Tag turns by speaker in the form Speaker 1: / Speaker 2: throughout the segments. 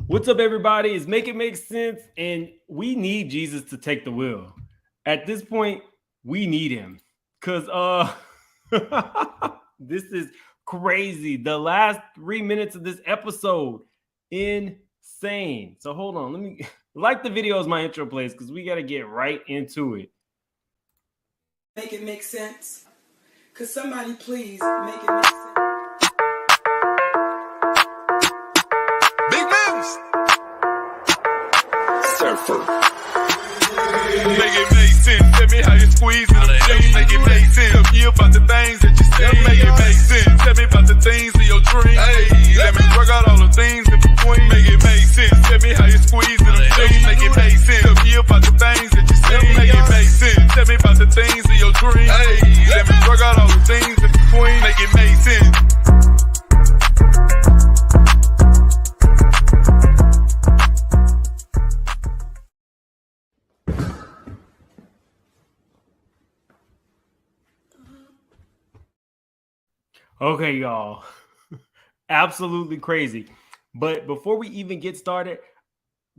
Speaker 1: What's up, everybody? It's Make It Make Sense, and we need Jesus to take the wheel. At this point, we need him because this is crazy. The last 3 minutes of this episode, insane. So hold on, let me like the video as my intro plays because we got to get right into it.
Speaker 2: Make it make sense. Could somebody please make it make sense?
Speaker 3: Surfer. Make it make sense. Tell me how you squeeze it. Make it make sense. Tell me about the things that you see. Make it make sense. Tell me about the things of your dreams. Hey, let me work out all the things in between. Make it make sense. Tell me how you squeeze it. Make it make sense. Tell me about the things that you see. Make it make sense. Tell me about the things of your dreams. Hey, let me work out all the things in between. Make it make sense.
Speaker 1: Okay, y'all. Absolutely crazy. But before we even get started,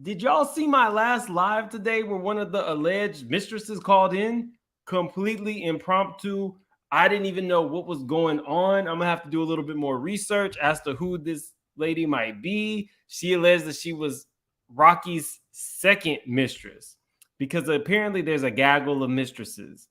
Speaker 1: did y'all see my last live today where one of the alleged mistresses called in? Completely impromptu. I didn't even know what was going on. I'm going to have to do a little bit more research as to who this lady might be. She alleged that she was Rocky's second mistress because apparently there's a gaggle of mistresses.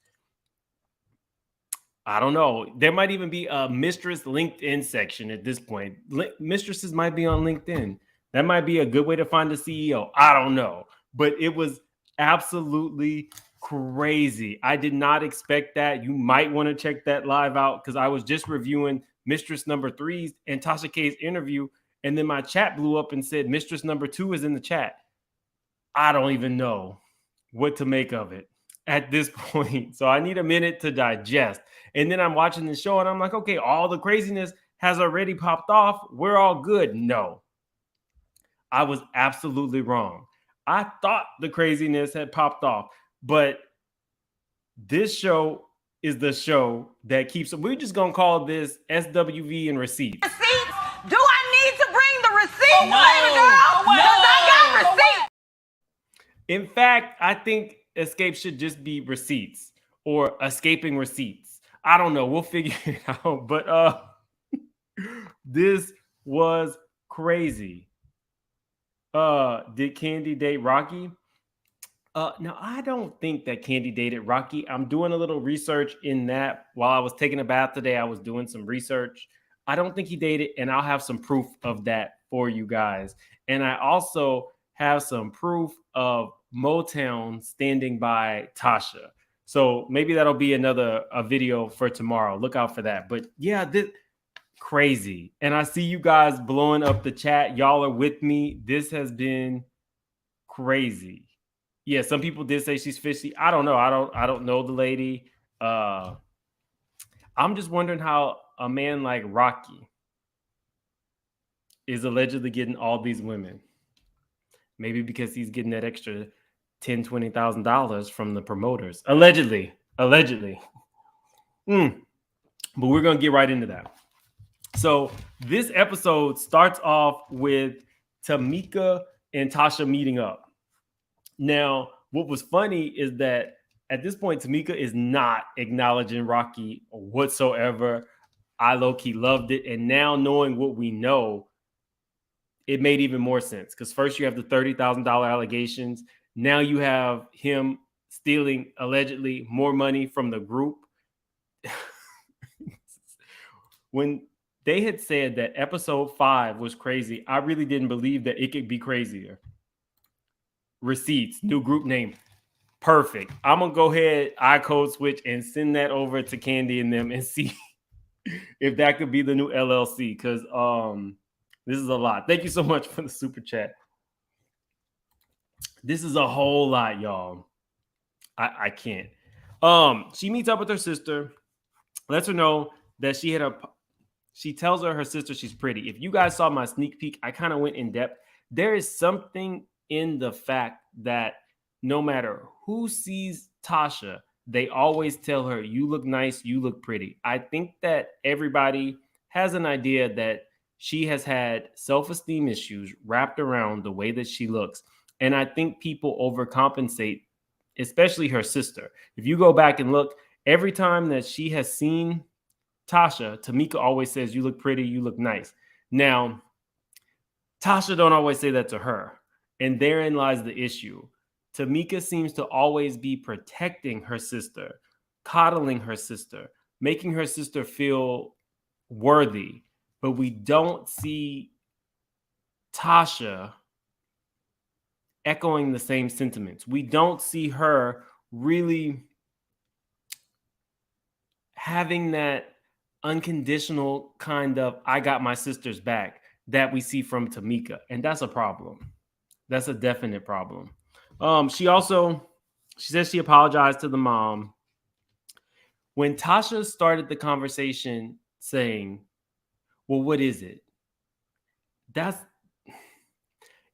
Speaker 1: I don't know. There might even be a mistress LinkedIn section at this point. Mistresses might be on LinkedIn. That might be a good way to find the CEO. I don't know. But it was absolutely crazy. I did not expect that. You might want to check that live out because I was just reviewing Mistress Number 3's and Tasha K's interview. And then my chat blew up and said Mistress Number 2 is in the chat. I don't even know what to make of it at this point. So I need a minute to digest. And then I'm watching the show and I'm like, okay, all the craziness has already popped off. We're all good. No, I was absolutely wrong. I thought the craziness had popped off, but this show is the show that keeps, we're just going to call this SWV and Receipts.
Speaker 4: Receipts? Do I need to bring the receipts,
Speaker 1: no.
Speaker 4: baby girl? Because I got receipts.
Speaker 1: In fact, I think Xscape should just be receipts or escaping receipts. I don't know. We'll figure it out. But this was crazy. Did Candy date Rocky? Now, I don't think that Candy dated Rocky. I'm doing a little research in that. While I was taking a bath today, I was doing some research. I don't think he dated, and I'll have some proof of that for you guys. And I also have some proof of Motown standing by Tasha. So maybe that'll be a video for tomorrow. Look out for that. But yeah, this crazy. And I see you guys blowing up the chat. Y'all are with me. This has been crazy. Yeah, some people did say she's fishy. I don't know. I don't know the lady. I'm just wondering how a man like Rocky is allegedly getting all these women. Maybe because he's getting that extra $10,000, $20,000 from the promoters. Allegedly. But we're going to get right into that. So this episode starts off with Tamika and Tasha meeting up. Now, what was funny is that at this point, Tamika is not acknowledging Rocky whatsoever. I low-key loved it. And now knowing what we know, it made even more sense. Because first you have the $30,000 allegations. Now you have him stealing allegedly more money from the group. When they had said that episode 5 was crazy, I really didn't believe that it could be crazier. Receipts, new group name. Perfect. I'm going to go ahead, code switch, and send that over to Candy and them and see if that could be the new LLC. Because this is a lot. Thank you so much for the super chat. This is a whole lot, y'all. I can't. She meets up with her sister, lets her know that she tells her sister she's pretty. If you guys saw my sneak peek, I kind of went in depth. There is something in the fact that no matter who sees Tasha, they always tell her, you look nice, you look pretty. I think that everybody has an idea that she has had self-esteem issues wrapped around the way that she looks. And I think people overcompensate, especially her sister. If you go back and look, every time that she has seen Tasha, Tamika always says, "You look pretty, you look nice." Now, Tasha don't always say that to her. And therein lies the issue. Tamika seems to always be protecting her sister, coddling her sister, making her sister feel worthy. But we don't see Tasha echoing the same sentiments. We don't see her really having that unconditional kind of "I got my sister's back" that we see from Tamika. And that's a problem. That's a definite problem. She says she apologized to the mom. When Tasha started the conversation saying, "Well, what is it?" That's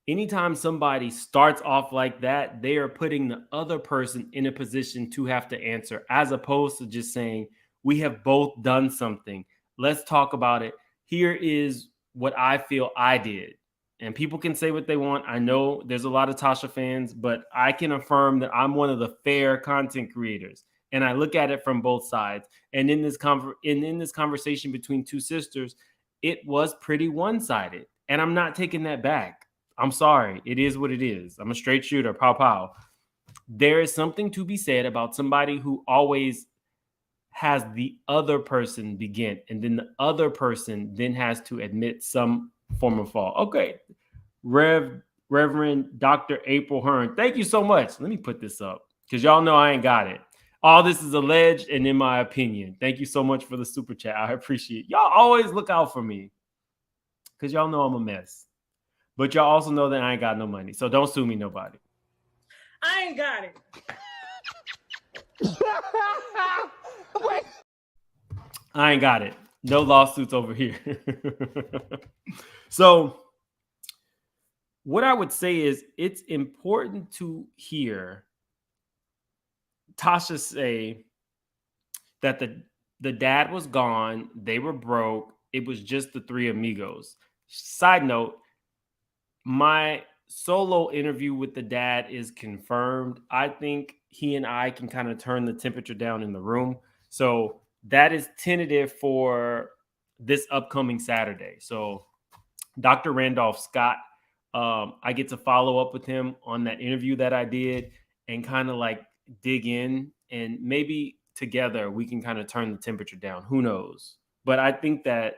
Speaker 1: anytime somebody starts off like that, they are putting the other person in a position to have to answer, as opposed to just saying, "We have both done something. Let's talk about it. Here is what I feel I did." And people can say what they want. I know there's a lot of Tasha fans, but I can affirm that I'm one of the fair content creators. And I look at it from both sides. And in this conversation between two sisters, it was pretty one-sided. And I'm not taking that back. I'm sorry. It is what it is. I'm a straight shooter. Pow, pow. There is something to be said about somebody who always has the other person begin, and then the other person then has to admit some form of fault. Okay. Reverend Dr. April Hearn, thank you so much. Let me put this up because y'all know I ain't got it. All this is alleged and in my opinion. Thank you so much for the super chat. I appreciate it. Y'all always look out for me because y'all know I'm a mess. But y'all also know that I ain't got no money. So don't sue me, nobody.
Speaker 5: I ain't got it.
Speaker 1: I ain't got it. No lawsuits over here. So what I would say is it's important to hear Tasha say that the dad was gone. They were broke. It was just the three amigos. Side note, my solo interview with the dad is confirmed. I think he and I can kind of turn the temperature down in the room. So that is tentative for this upcoming Saturday. So Dr. Randolph Scott, I get to follow up with him on that interview that I did and kind of like dig in, and maybe together we can kind of turn the temperature down. Who knows? But I think that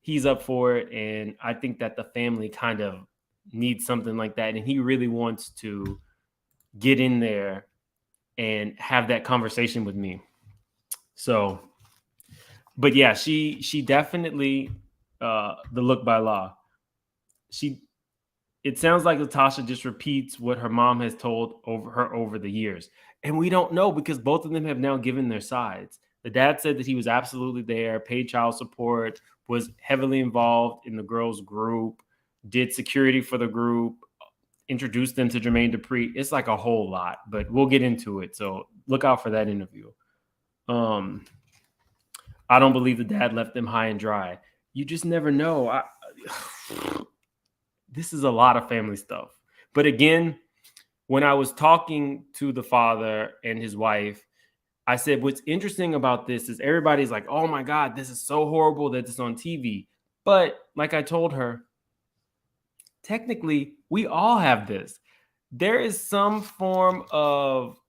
Speaker 1: he's up for it. And I think that the family kind of needs something like that. And he really wants to get in there and have that conversation with me. So, but yeah, she definitely, the look by law, it sounds like Latasha just repeats what her mom has told over the years. And we don't know because both of them have now given their sides. The dad said that he was absolutely there, paid child support, was heavily involved in the girls' group, did security for the group, introduced them to Jermaine Dupri. It's like a whole lot, but we'll get into it. So look out for that interview. I don't believe the dad left them high and dry. You just never know. This is a lot of family stuff. But again, when I was talking to the father and his wife, I said, what's interesting about this is everybody's like, "Oh my God, this is so horrible that it's on TV." But like I told her, technically, we all have this. There is some form of,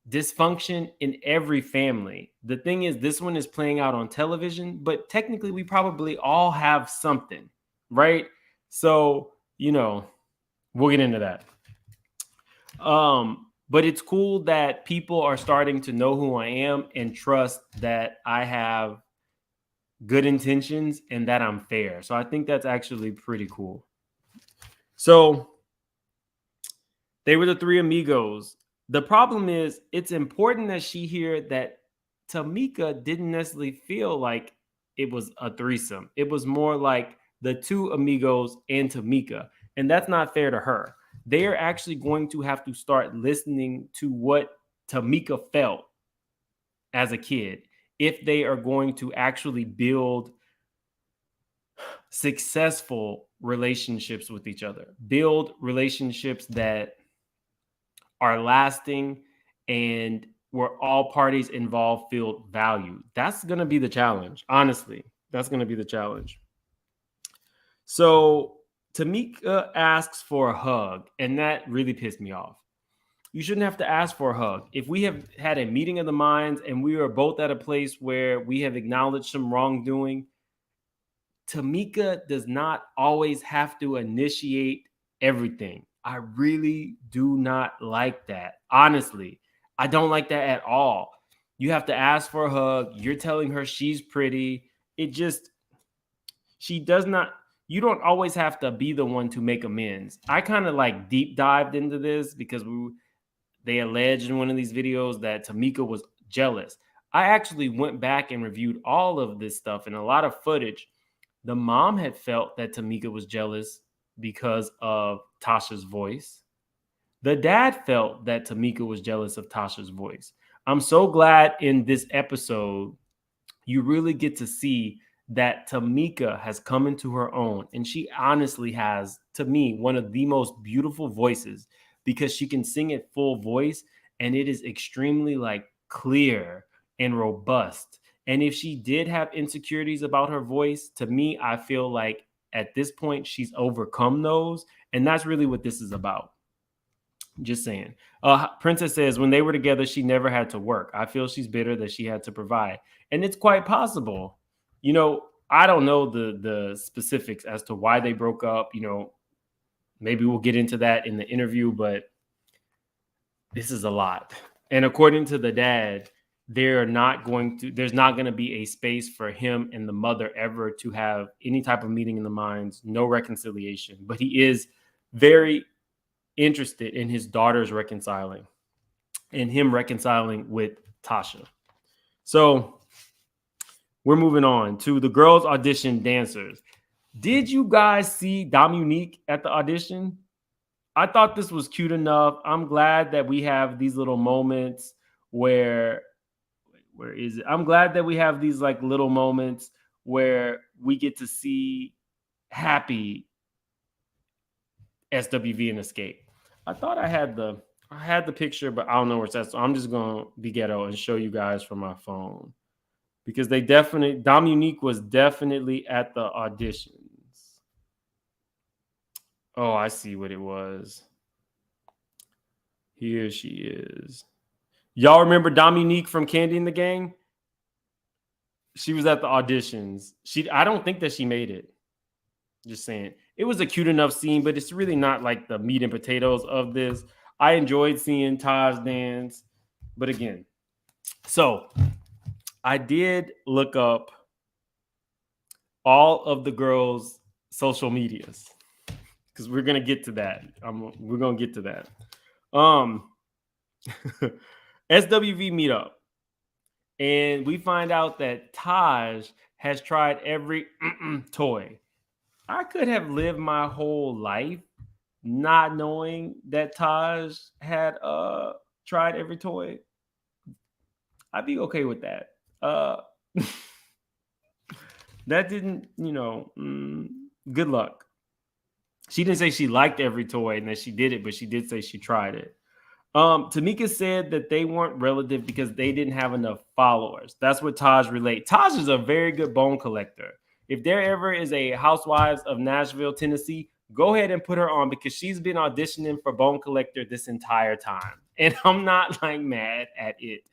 Speaker 1: dysfunction in every family. The thing is, this one is playing out on television, but technically we probably all have something, right? So, we'll get into that. But it's cool that people are starting to know who I am and trust that I have good intentions and that I'm fair. So I think that's actually pretty cool. So they were the three amigos. The problem is it's important that she hear that Tamika didn't necessarily feel like it was a threesome. It was more like the two amigos and Tamika. And that's not fair to her. They are actually going to have to start listening to what Tamika felt as a kid if they are going to actually build successful relationships with each other. Build relationships that are lasting and where all parties involved feel valued. That's going to be the challenge. Honestly, that's going to be the challenge. So Tamika asks for a hug, and that really pissed me off. You shouldn't have to ask for a hug. If we have had a meeting of the minds and we are both at a place where we have acknowledged some wrongdoing, Tamika does not always have to initiate everything. I really do not like that. Honestly, I don't like that at all. You have to ask for a hug. You're telling her she's pretty. She does not, you don't always have to be the one to make amends. I kind of like deep dived into this because they alleged in one of these videos that Tamika was jealous. I actually went back and reviewed all of this stuff and a lot of footage. The mom had felt that Tamika was jealous because of Tasha's voice. The dad felt that Tamika was jealous of Tasha's voice. I'm so glad in this episode, you really get to see that Tamika has come into her own. And she honestly has, to me, one of the most beautiful voices because she can sing at full voice and it is extremely like clear and robust. And if she did have insecurities about her voice, to me, I feel like at this point, she's overcome those. And that's really what this is about. Just saying. Princess says, when they were together, she never had to work. I feel she's bitter that she had to provide. And it's quite possible. You know, I don't know the specifics as to why they broke up. You know, maybe we'll get into that in the interview, but this is a lot. And according to the dad, there's not going to be a space for him and the mother ever to have any type of meeting in the minds, no reconciliation. But he is very interested in his daughters reconciling and him reconciling with Tasha. So we're moving on to the girls' audition dancers. Did you guys see Dominique at the audition? I thought this was cute enough. I'm glad that we have these little moments where is it? I'm glad that we have these like little moments where we get to see happy SWV and Xscape. I thought I had the picture, but I don't know where it's at. So I'm just gonna be ghetto and show you guys from my phone because Dominique was definitely at the auditions. Oh, I see what it was. Here she is. Y'all remember Dominique from Candy and the Gang? She was at the auditions. I don't think that she made it. Just saying. It was a cute enough scene, but it's really not like the meat and potatoes of this. I enjoyed seeing Taj dance. But again, so I did look up all of the girls' social medias because we're going to get to that. We're going to get to that. SWV meetup. And we find out that Taj has tried every toy. I could have lived my whole life not knowing that Taj had tried every toy. I'd be okay with that. That didn't, good luck. She didn't say she liked every toy and that she did it, but she did say she tried it. Tamika said that they weren't relative because they didn't have enough followers. That's what Taj relayed. Taj is a very good bone collector. If there ever is a Housewives of Nashville, Tennessee, go ahead and put her on because she's been auditioning for Bone Collector this entire time. And I'm not like mad at it.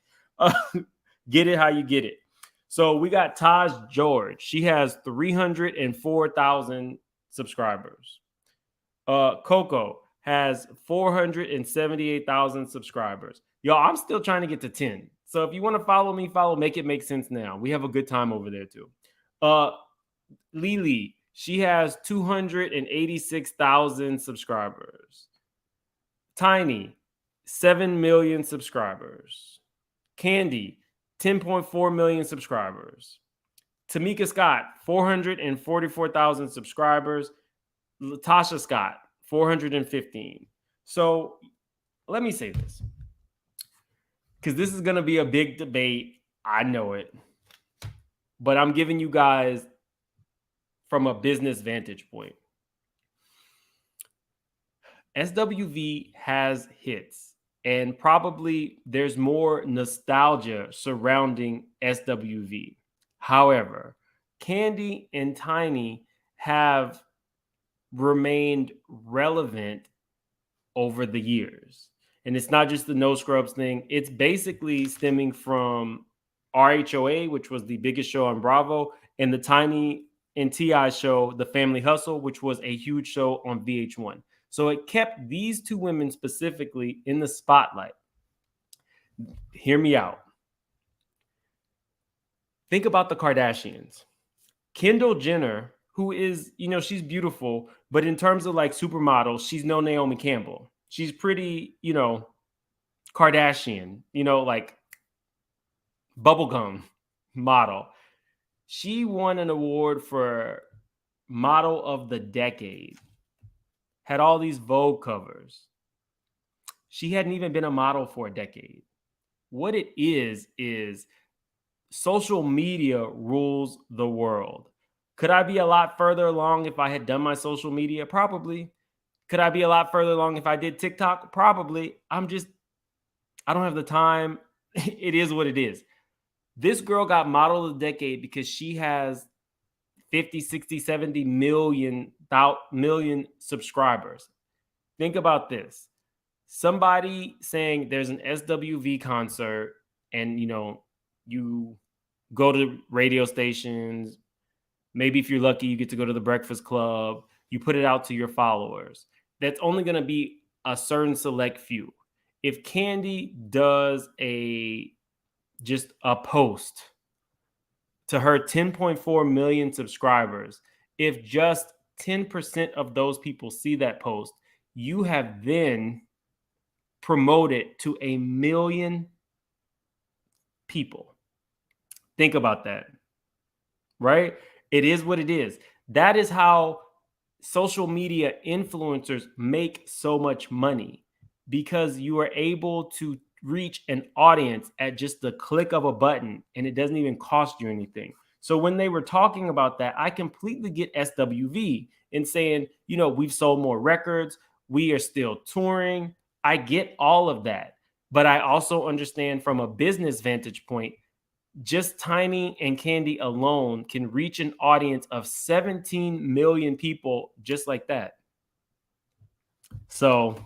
Speaker 1: Get it how you get it. So we got Taj George. She has 304,000 subscribers. Coco has 478,000 subscribers. Y'all, I'm still trying to get to 10. So if you want to follow me, Make It Make Sense Now. We have a good time over there too. Lily, she has 286,000 subscribers. Tiny, 7 million subscribers. Candy, 10.4 million subscribers. Tamika Scott, 444,000 subscribers. Latasha Scott, 415. So let me say this, because this is going to be a big debate. I know it, but I'm giving you guys from a business vantage point. SWV has hits, and probably there's more nostalgia surrounding SWV. However, Kandi and Tiny have remained relevant over the years. And it's not just the No Scrubs thing. It's basically stemming from RHOA, which was the biggest show on Bravo, and the Tiny and T.I. show, The Family Hustle, which was a huge show on VH1. So it kept these two women specifically in the spotlight. Hear me out. Think about the Kardashians. Kendall Jenner, who is, she's beautiful, but in terms of like supermodels, she's no Naomi Campbell. She's pretty, Kardashian, like bubblegum model. She won an award for Model of the Decade. Had all these Vogue covers. She hadn't even been a model for a decade. What it is social media rules the world. Could I be a lot further along if I had done my social media? Probably. Could I be a lot further along if I did TikTok? Probably. I don't have the time. It is what it is. This girl got Model of the Decade because she has 50, 60, 70 million subscribers. Think about this. Somebody saying there's an SWV concert and, you go to radio stations. Maybe if you're lucky, you get to go to the Breakfast Club. You put it out to your followers. That's only going to be a certain select few. If Kandi does just a post to her 10.4 million subscribers, if just 10% of those people see that post, you have then promoted to 1 million people. Think about that, right? It is what it is. That is how social media influencers make so much money, because you are able to reach an audience at just the click of a button, and it doesn't even cost you anything. So when they were talking about that, I completely get SWV and saying, we've sold more records. We are still touring. I get all of that. But I also understand from a business vantage point, just Tiny and Kandi alone can reach an audience of 17 million people just like that. So,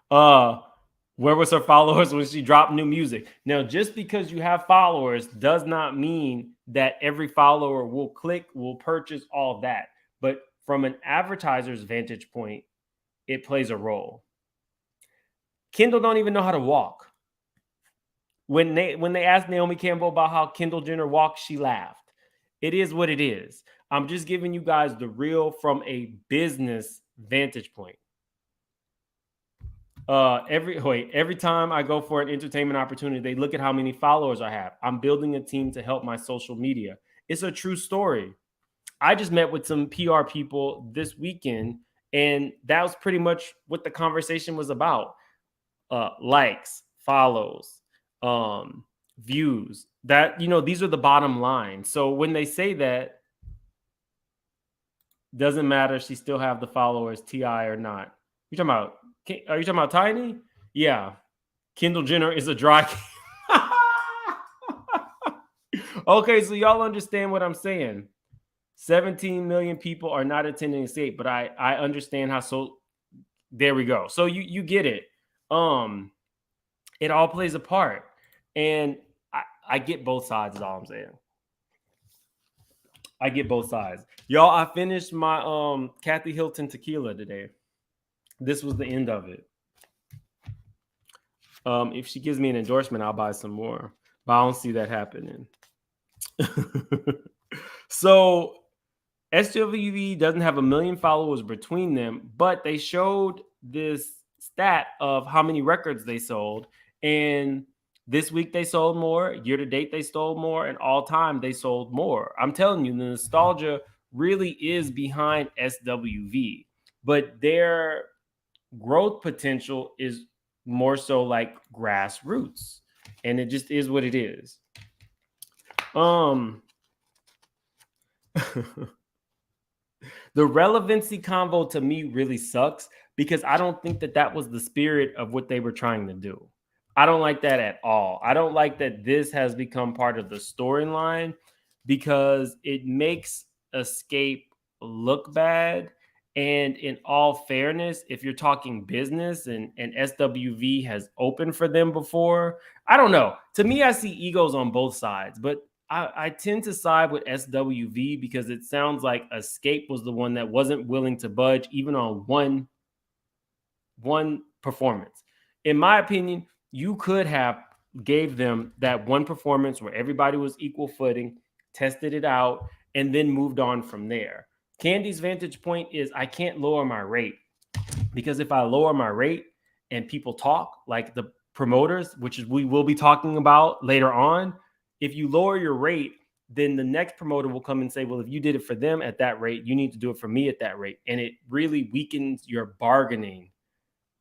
Speaker 1: where was her followers when she dropped new music? Now, just because you have followers does not mean that every follower will click, will purchase, all that. But from an advertiser's vantage point, it plays a role. Kendall don't even know how to walk. When they asked Naomi Campbell about how Kendall Jenner walks, she laughed. It is what it is. I'm just giving you guys the real from a business vantage point. Every time I go for an entertainment opportunity, they look at how many followers I have. I'm building a team to help my social media. It's a true story. I just met with some PR people this weekend, and that was pretty much what the conversation was about. Likes, follows, views, that, these are the bottom line. So when they say that, doesn't matter, she still have the followers, T.I. or not. Are you talking about Tiny? Yeah. Kendall Jenner is a dry. Okay, so y'all understand what I'm saying. 17 million people are not attending Xscape, but I understand how. So there we go. So you get it. It all plays a part. And I get both sides, is all I'm saying. I get both sides. Y'all, I finished my Kathy Hilton tequila today. This was the end of it. If she gives me an endorsement, I'll buy some more. But I don't see that happening. So SWV doesn't have 1 million followers between them, but they showed this stat of how many records they sold. And this week they sold more. Year to date they sold more. And all time they sold more. I'm telling you, the nostalgia really is behind SWV. But their growth potential is more so like grassroots. And it just is what it is. The relevancy convo to me really sucks because I don't think that was the spirit of what they were trying to do. I don't like that at all. I don't like that this has become part of the storyline because it makes Xscape look bad. And in all fairness, if you're talking business and SWV has opened for them before, I don't know. To me, I see egos on both sides, but I tend to side with SWV because it sounds like Xscape was the one that wasn't willing to budge even on one performance. In my opinion, you could have gave them that one performance where everybody was equal footing, tested it out, and then moved on from there. Candy's vantage point is I can't lower my rate because if I lower my rate and people talk like the promoters, which is we will be talking about later on, if you lower your rate, then the next promoter will come and say, well, if you did it for them at that rate, you need to do it for me at that rate. And it really weakens your bargaining.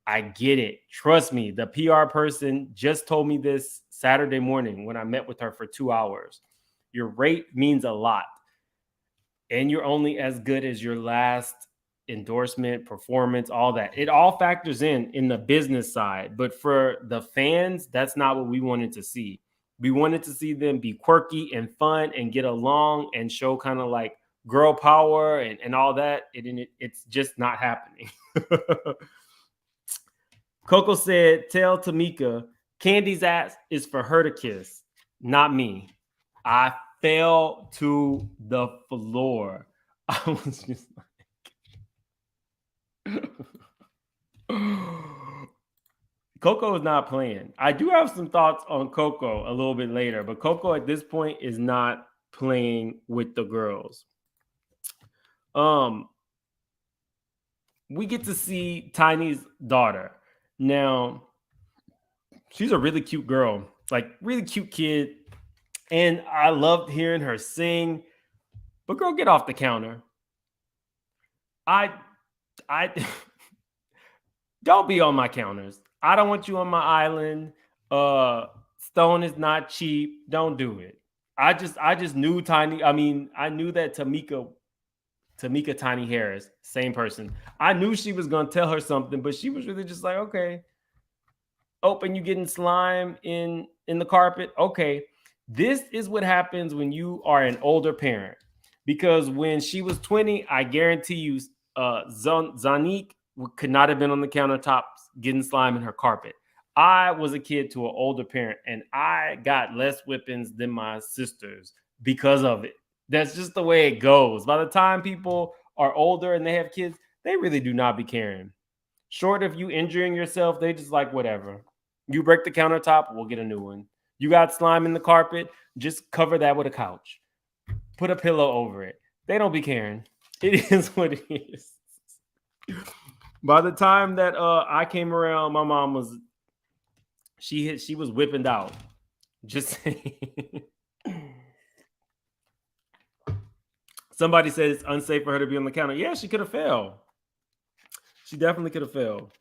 Speaker 1: I get it. Trust me. The PR person just told me this Saturday morning when I met with her for 2 hours. Your rate means a lot. And you're only as good as your last endorsement, performance, all that. It all factors in the business side. But for the fans, that's not what we wanted to see. We wanted to see them be quirky and fun and get along and show kind of like girl power and all that. It's just not happening. Coco said, tell Tamika, Candy's ass is for her to kiss, not me. I fell to the floor. I was just like... Coco is not playing. I do have some thoughts on Coco a little bit later, but Coco at this point is not playing with the girls. We get to see Tiny's daughter. Now, she's a really cute girl, like really cute kid. And I loved hearing her sing. But girl, get off the counter. I don't be on my counters. I don't want you on my island. Stone is not cheap. Don't do it. I just knew Tiny. I mean, I knew that Tamika Tiny Harris, same person. I knew she was gonna tell her something, but she was really just like, okay. Oh, and you getting slime in the carpet? Okay. This is what happens when you are an older parent. Because when she was 20, I guarantee you, Zanique could not have been on the countertops getting slime in her carpet. I was a kid to an older parent, and I got less whippings than my sisters because of it. That's just the way it goes. By the time people are older and they have kids, they really do not be caring. Short of you injuring yourself, they just like, whatever. You break the countertop, we'll get a new one. You got slime in the carpet, just cover that with a couch. Put a pillow over it. They don't be caring. It is what it is. By the time that I came around, my mom was she was whipping out. Just saying. Somebody said it's unsafe for her to be on the counter. Yeah, she could have fell. She definitely could have fell.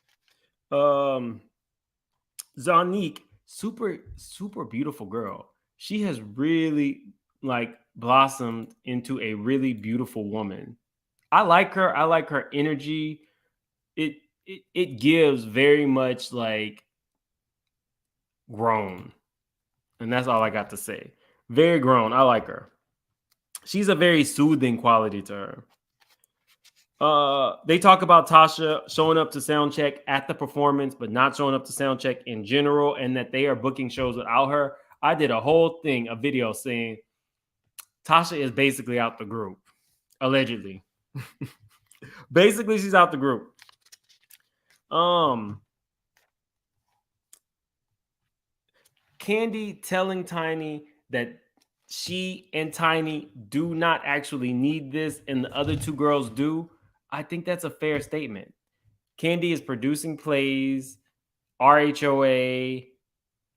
Speaker 1: Zanique, super beautiful girl. She has really like blossomed into a really beautiful woman. I like her. I like her energy. It gives very much like grown. And that's all I got to say. Very grown. I like her. She's a very soothing quality to her. They talk about Tasha showing up to sound check at the performance, but not showing up to sound check in general, and that they are booking shows without her. I did a whole thing, a video saying Tasha is basically out the group, allegedly. Basically, she's out the group. Candy telling Tiny that she and Tiny do not actually need this, and the other two girls do. I think that's a fair statement. Candy is producing plays, RHOA,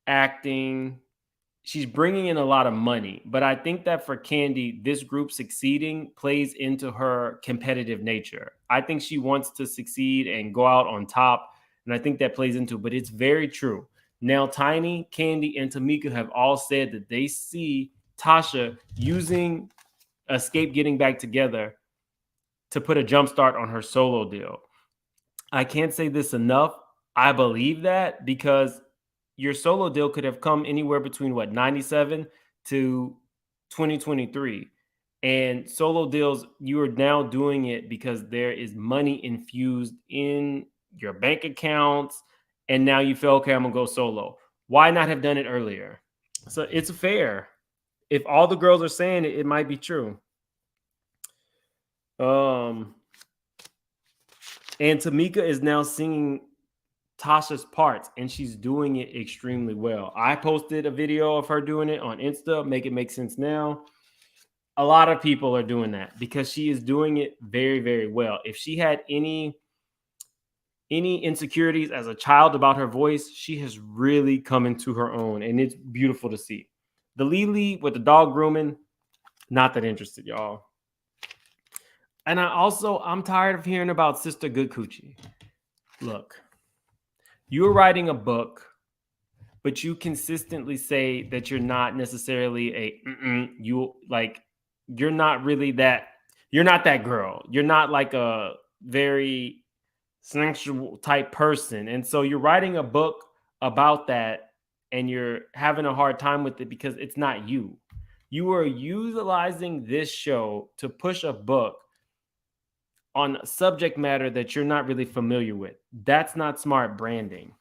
Speaker 1: acting. She's bringing in a lot of money. But I think that for Candy, this group succeeding plays into her competitive nature. I think she wants to succeed and go out on top. And I think that plays into it. But it's very true. Now, Tiny, Candy, and Tamika have all said that they see Tasha using Xscape getting back together to put a jump start on her solo deal. I can't say this enough. I believe that because your solo deal could have come anywhere between 97 to 2023. And solo deals, you are now doing it because there is money infused in your bank accounts. And now you feel, okay, I'm going to go solo. Why not have done it earlier? So it's fair. If all the girls are saying it, it might be true. And Tamika is now singing Tasha's parts, and she's doing it extremely well. I posted a video of her doing it on Insta, Make It Make Sense Now. A lot of people are doing that because she is doing it very, very well. If she had any insecurities as a child about her voice, she has really come into her own, and it's beautiful to see. The Lily with the dog grooming, not that interested, y'all. And I'm tired of hearing about Sister Good Coochie. Look, you're writing a book, but you consistently say that you're not necessarily you're not really that, you're not that girl. You're not like a very sensual type person. And so you're writing a book about that and you're having a hard time with it because it's not you. You are utilizing this show to push a book on subject matter that you're not really familiar with. That's not smart branding.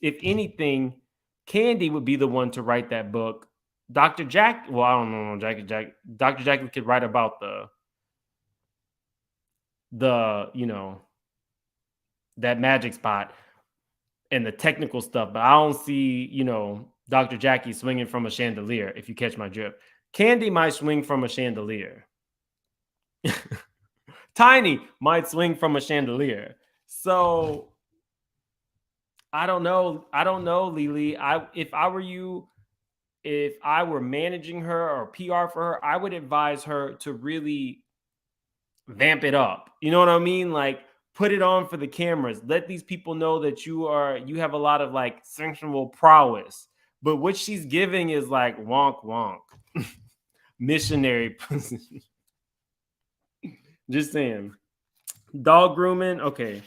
Speaker 1: If anything, Candy would be the one to write that book. Dr. Jack, well, I don't know, Dr. Jackie could write about the that magic spot and the technical stuff, but I don't see, Dr. Jackie swinging from a chandelier, if you catch my drift. Candy might swing from a chandelier. Tiny might swing from a chandelier. So I don't know, Lily. If I were you, if I were managing her or PR for her, I would advise her to really vamp it up. You know what I mean? Like, put it on for the cameras. Let these people know that you have a lot of like sensual prowess. But what she's giving is like wonk wonk. Missionary position. Just saying. Dog grooming. Okay.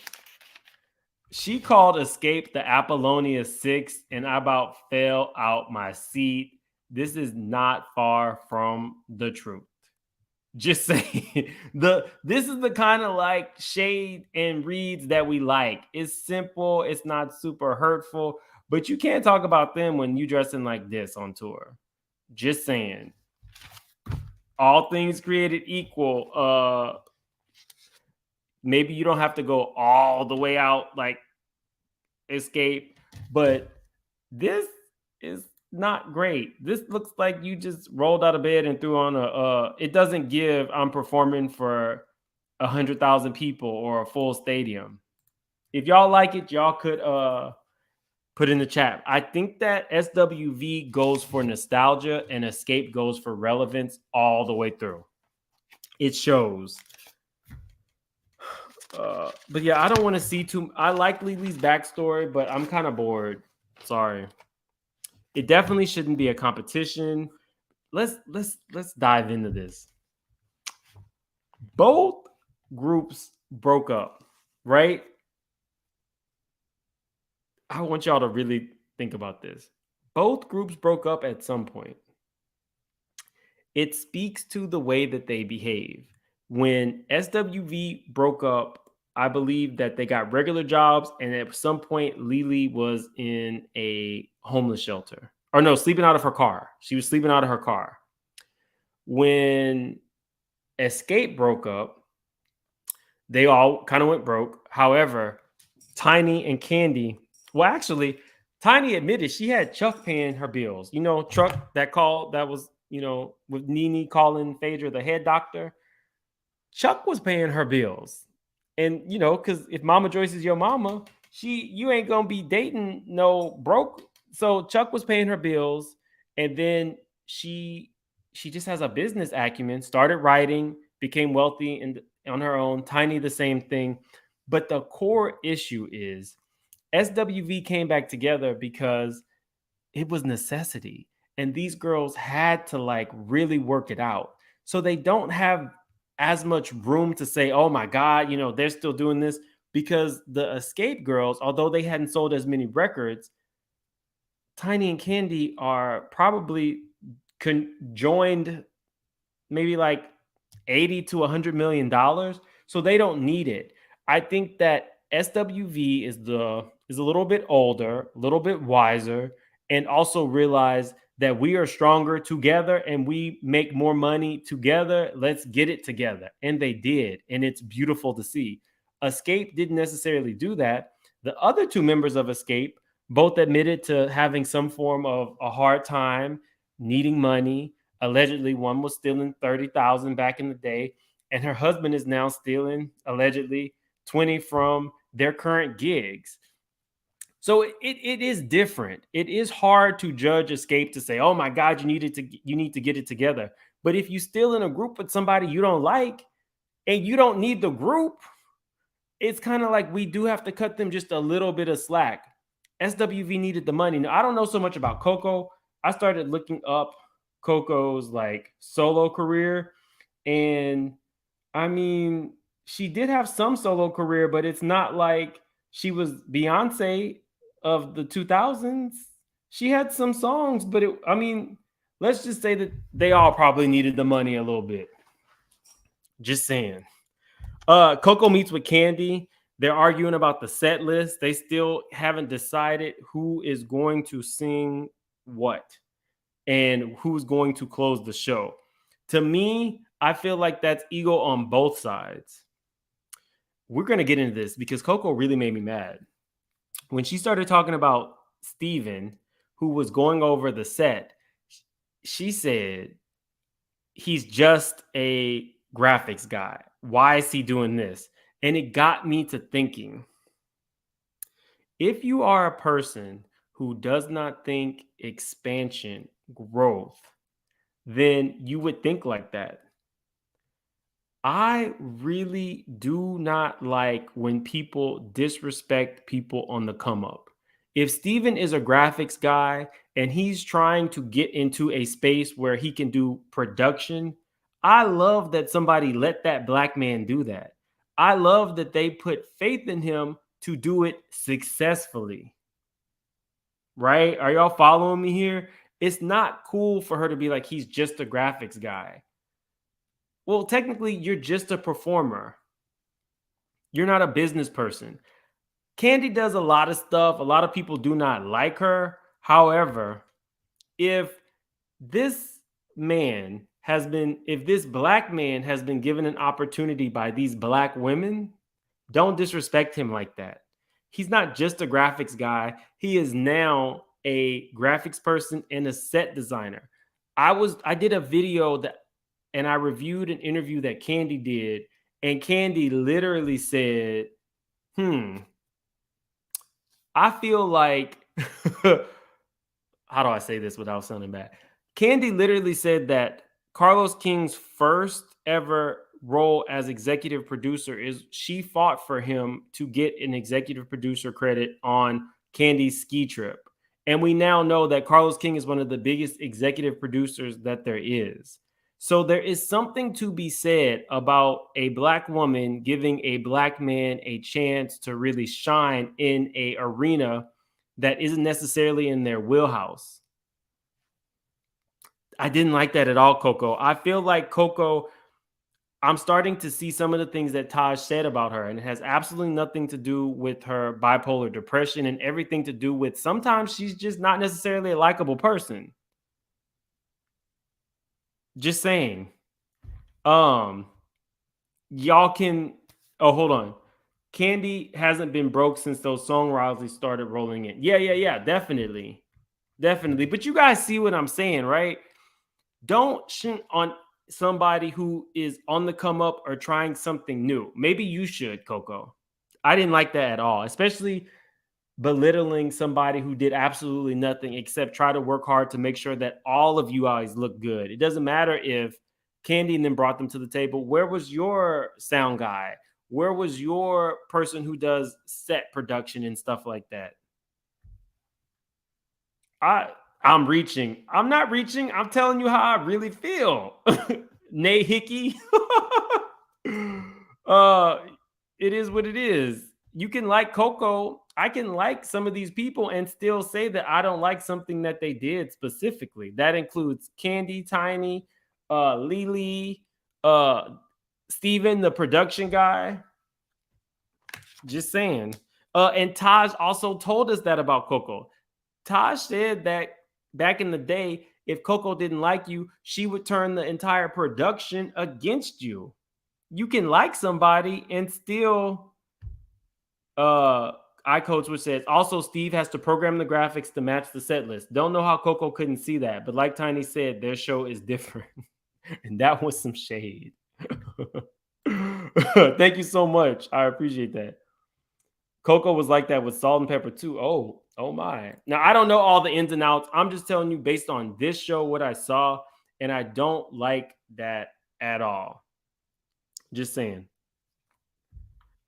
Speaker 1: She called Xscape the Apollonia 6, and I about fell out my seat. This is not far from the truth. Just saying. This is the kind of like shade and reads that we like. It's simple. It's not super hurtful, but you can't talk about them when you dressing like this on tour. Just saying. All things created equal. Maybe you don't have to go all the way out like Xscape, but this is not great. This looks like you just rolled out of bed and threw on it doesn't give I'm performing for 100,000 people or a full stadium. If y'all like it, y'all could put in the chat. I think that SWV goes for nostalgia and Xscape goes for relevance all the way through. It shows. But yeah, I don't want to see I like Lily's backstory, but I'm kind of bored. Sorry. It definitely shouldn't be a competition. Let's dive into this. Both groups broke up, right? I want y'all to really think about this. Both groups broke up at some point. It speaks to the way that they behave. When SWV broke up, I believe that they got regular jobs, and at some point, Lily was in a homeless shelter. Or no, sleeping out of her car. She was sleeping out of her car. When Xscape broke up, they all kind of went broke. However, Tiny and Candy, well, actually, Tiny admitted she had Chuck paying her bills. Chuck, that call that was, with Nene calling Phaedra the head doctor. Chuck was paying her bills. And, because if Mama Joyce is your mama, you ain't going to be dating no broke. So Chuck was paying her bills. And then she just has a business acumen, started writing, became wealthy and on her own. Tiny, the same thing. But the core issue is SWV came back together because it was necessity. And these girls had to like really work it out. So they don't have as much room to say, oh my God, you know, they're still doing this, because the Xscape girls, although they hadn't sold as many records, Tiny and Candy are probably joined maybe like 80 to $100 million. So they don't need it. I think that SWV is a little bit older, a little bit wiser, and also realize that we are stronger together and we make more money together. Let's get it together. And they did. And it's beautiful to see. Xscape didn't necessarily do that. The other two members of Xscape both admitted to having some form of a hard time, needing money. Allegedly, one was stealing 30,000 back in the day, and her husband is now stealing allegedly 20 from their current gigs. So it is different. It is hard to judge Xscape to say, oh my God, you need to get it together. But if you still in a group with somebody you don't like and you don't need the group, it's kind of like we do have to cut them just a little bit of slack. SWV needed the money. Now, I don't know so much about Coco. I started looking up Coco's like solo career, and I mean, she did have some solo career, but it's not like she was Beyonce of the 2000s. She had some songs, but I mean, let's just say that they all probably needed the money a little bit. Just saying. Coco meets with Candy. They're arguing about the set list. They still haven't decided who is going to sing what and who's going to close the show. To me, I feel like that's ego on both sides. We're going to get into this because Coco really made me mad. When she started talking about Steven, who was going over the set, she said, he's just a graphics guy. Why is he doing this? And it got me to thinking, if you are a person who does not think expansion, growth, then you would think like that. I really do not like when people disrespect people on the come up. If Steven is a graphics guy and he's trying to get into a space where he can do production, I love that somebody let that black man do that. I love that they put faith in him to do it successfully. Right? Are y'all following me here? It's not cool for her to be like, he's just a graphics guy. Well, technically, you're just a performer. You're not a business person. Candy does a lot of stuff. A lot of people do not like her. However, if this black man has been given an opportunity by these black women, don't disrespect him like that. He's not just a graphics guy. He is now a graphics person and a set designer. I did a video and I reviewed an interview that Candy did, and Candy literally said, I feel like, how do I say this without sounding bad? Candy literally said that Carlos King's first ever role as executive producer is she fought for him to get an executive producer credit on Candy's ski trip. And we now know that Carlos King is one of the biggest executive producers that there is. So there is something to be said about a black woman giving a black man a chance to really shine in an arena that isn't necessarily in their wheelhouse. I didn't like that at all, Coco. I feel like Coco, I'm starting to see some of the things that Taj said about her, and it has absolutely nothing to do with her bipolar depression and everything to do with sometimes she's just not necessarily a likable person. Just saying. Y'all can, hold on. Candy hasn't been broke since those song royalties started rolling in. Yeah, definitely. But you guys see what I'm saying, right? Don't shit on somebody who is on the come up or trying something new. Maybe you should, Coco. I didn't like that at all, especially belittling somebody who did absolutely nothing except try to work hard to make sure that all of you guys look good. It doesn't matter if Candy and then brought them to the table. Where was your sound guy? Where was your person who does set production and stuff like that? I'm reaching. I'm not reaching. I'm telling you how I really feel. Nay Hickey. It is what it is. You can like Coco. I can like some of these people and still say that I don't like something that they did specifically. That includes Candy, Tiny, Lily, Steven, the production guy. Just saying. And Taj also told us that about Coco. Taj said that back in the day, if Coco didn't like you, she would turn the entire production against you. You can like somebody and still iCoach, which says also Steve has to program the graphics to match the set list. Don't know how Coco couldn't see that, but like Tiny said, their show is different. And that was some shade. Thank you so much. I appreciate that. Coco was like that with Salt and Pepper too. Oh my. Now I don't know all the ins and outs. I'm just telling you based on this show what I saw, and I don't like that at all. Just saying.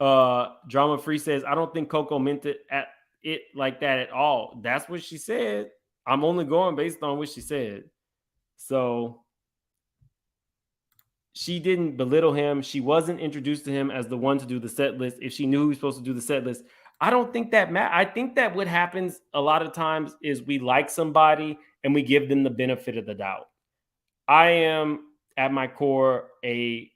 Speaker 1: Drama Free says, I don't think Coco meant it like that at all. That's what she said. I'm only going based on what she said. So she didn't belittle him. She wasn't introduced to him as the one to do the set list. If she knew he was supposed to do the set list, I don't think that I think that what happens a lot of times is we like somebody and we give them the benefit of the doubt. I am at my core a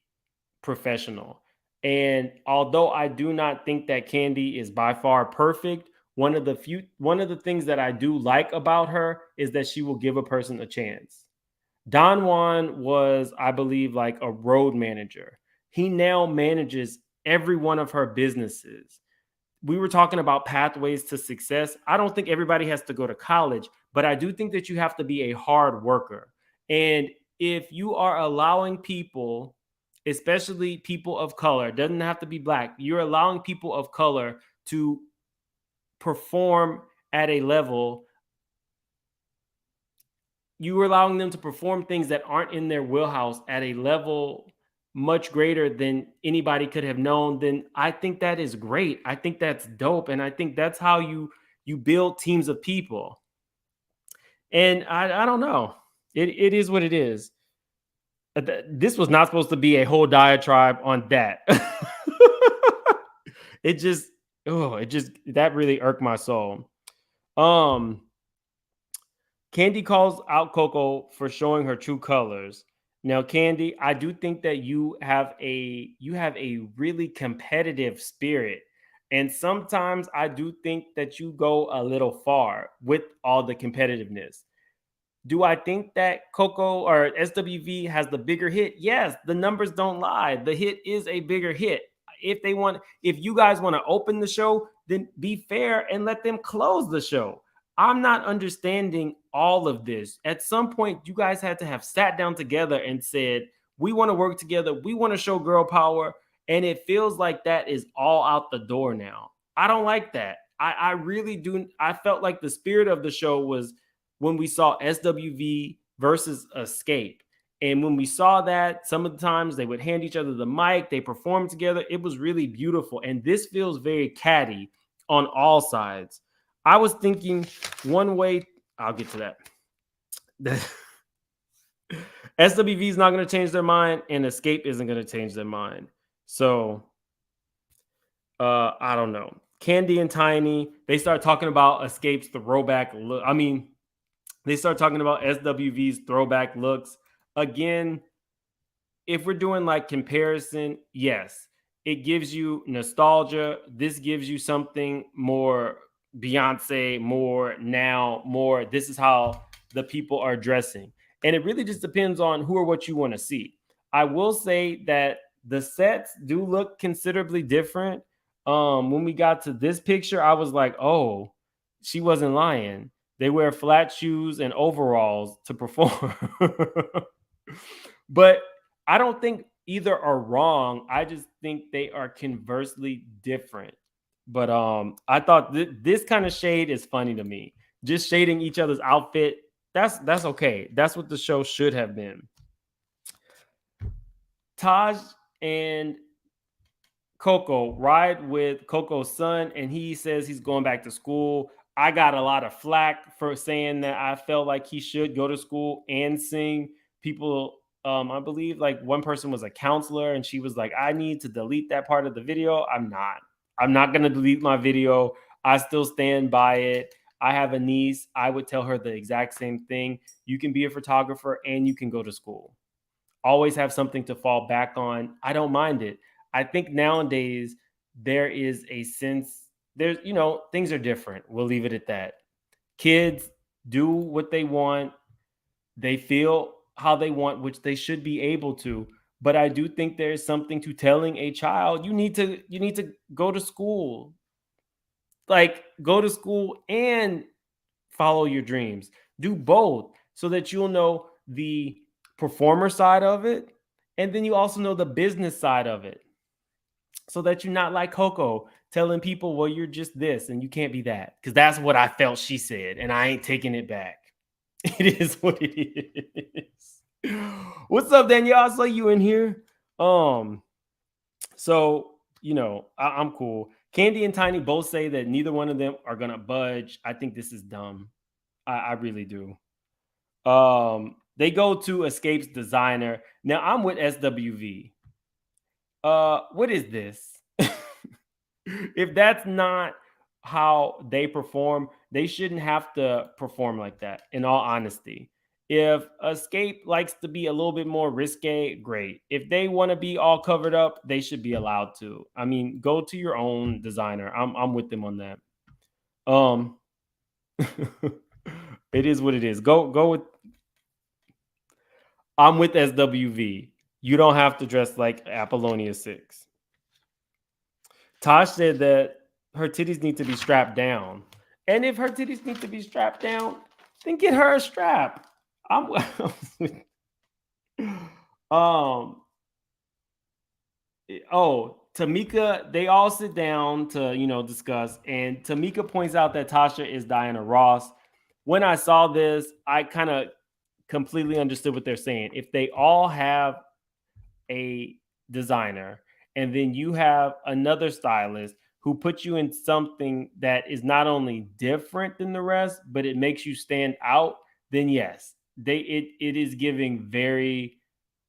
Speaker 1: professional. And although I do not think that Candy is by far perfect, one of the things that I do like about her is that she will give a person a chance. Don Juan was, I believe, like a road manager. He now manages every one of her businesses. We were talking about pathways to success. I don't think everybody has to go to college, but I do think that you have to be a hard worker. And if you are allowing people, especially people of color, doesn't have to be black, you're allowing people of color to perform at a level, you are allowing them to perform things that aren't in their wheelhouse at a level much greater than anybody could have known, then I think that is great. I think that's dope. And I think that's how you build teams of people. And I don't know. It is what it is. This was not supposed to be a whole diatribe on that. That really irked my soul. Candy calls out Coco for showing her true colors. Now, Candy, I do think that you have a really competitive spirit. And sometimes I do think that you go a little far with all the competitiveness. Do I think that Coco or SWV has the bigger hit? Yes, the numbers don't lie. The hit is a bigger hit. If you guys want to open the show, then be fair and let them close the show. I'm not understanding all of this. At some point, you guys had to have sat down together and said, we want to work together. We want to show girl power. And it feels like that is all out the door now. I don't like that. I really do. I felt like the spirit of the show was when we saw SWV versus Xscape. And when we saw that, some of the times they would hand each other the mic, they performed together. It was really beautiful. And this feels very catty on all sides. I was thinking one way, I'll get to that. SWV is not going to change their mind, and Xscape isn't going to change their mind. So, I don't know. Candy and Tiny, they start talking about Xscape's throwback look. I mean, they start talking about SWV's throwback looks. Again, if we're doing like comparison, yes, it gives you nostalgia. This gives you something more Beyonce, more now, more this is how the people are dressing. And it really just depends on who or what you want to see. I will say that the sets do look considerably different. When we got to this picture, I was like, oh, she wasn't lying. They wear flat shoes and overalls to perform. But I don't think either are wrong. I just think they are conversely different. But I thought this kind of shade is funny to me. Just shading each other's outfit, that's okay. That's what the show should have been. Taj and Coco ride with Coco's son, and he says he's going back to school. I got a lot of flack for saying that I felt like he should go to school and sing. People I believe like one person was a counselor and she was like, I need to delete that part of the video. I'm not going to delete my video. I still stand by it. I have a niece. I would tell her the exact same thing. You can be a photographer and you can go to school. Always have something to fall back on. I don't mind it. I think nowadays there is a sense, there's, things are different. We'll leave it at that. Kids do what they want. They feel how they want, which they should be able to. But I do think there is something to telling a child, you need to go to school. Like, go to school and follow your dreams. Do both so that you'll know the performer side of it. And then you also know the business side of it. So that you're not like Coco telling people, well, you're just this and you can't be that. Because that's what I felt she said. And I ain't taking it back. It is what it is. What's up, Danielle? I saw you in here. So, I'm cool. Candy and Tiny both say that neither one of them are going to budge. I think this is dumb. I really do. They go to Xscape's designer. Now, I'm with SWV. What is this? If that's not how they perform, they shouldn't have to perform like that, in all honesty. If Xscape likes to be a little bit more risque, great. If they want to be all covered up, they should be allowed to. I mean, go to your own designer. I'm with them on that. It is what it is. Go with. I'm with SWV. You don't have to dress like Apollonia 6. Tosh said that her titties need to be strapped down. And if her titties need to be strapped down, then get her a strap. Tamika, they all sit down to, discuss. And Tamika points out that Tasha is Diana Ross. When I saw this, I kind of completely understood what they're saying. If they all have a designer and then you have another stylist who puts you in something that is not only different than the rest, but it makes you stand out, then yes, it is giving very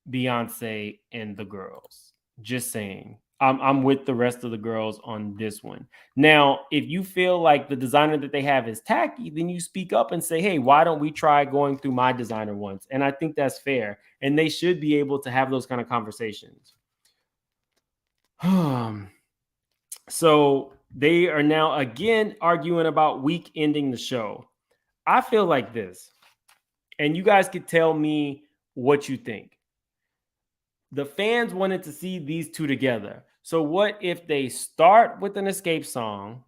Speaker 1: Beyonce and the girls. Just saying. I'm with the rest of the girls on this one. Now, if you feel like the designer that they have is tacky, then you speak up and say, hey, why don't we try going through my designer once? And I think that's fair. And they should be able to have those kind of conversations. So they are now again arguing about week ending the show. I feel like this, and you guys could tell me what you think. The fans wanted to see these two together. So what if they start with an Xscape song,